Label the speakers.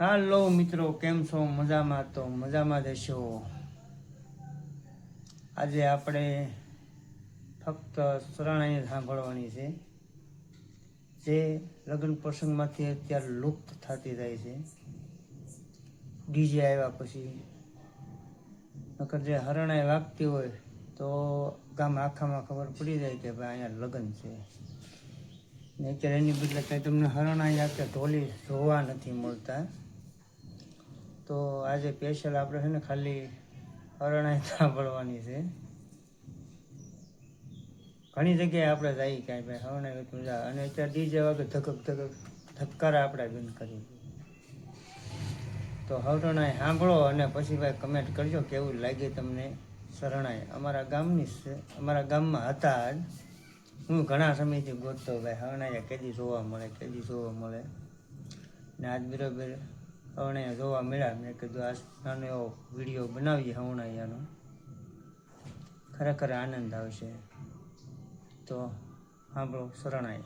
Speaker 1: હાલો મિત્રો, કેમ છો? મજામાં? તો મજામાં દેશો. આજે આપણે ફક્ત શરણાઈ સાંભળવાની છે, જે લગ્ન પ્રસંગમાંથી અત્યારે લુપ્ત થતી જાય છે. ડીજે આવ્યા પછી નકર જે હરણાઈ વાગતી હોય તો ગામ આખામાં ખબર પડી જાય કે ભાઈ અહીંયા લગ્ન છે. ને અત્યારે એની બદલે કંઈ તમને હરણાઈ કે ઢોલી જોવા નથી મળતા. તો આજે સ્પેશિયલ આપણે છે ને ખાલી હરણાઈ સાંભળવાની છે. ઘણી જગ્યાએ આપણે જઈએ ક્યાંય ભાઈ હરણાઈ મજા, અને અત્યારે ડીજે વાગે ધબકારા આપણે બંધ કરી. તો હરણાઈ સાંભળો અને પછી ભાઈ કમેન્ટ કરજો કેવું લાગે તમને શરણાઈ. અમારા ગામની છે, અમારા ગામમાં હતા જ. હું ઘણા સમયથી ગોતતો ભાઈ હરણાઈ કેદી જોવા મળે. ને આજ બરાબર હરણાઈ જોવા મળ્યા. મેં કીધું આજ નાનો એવો વિડીયો બનાવીએ હરણાઈયાનો, ખરેખર આનંદ આવશે. તો સાંભળો શરણાઈ.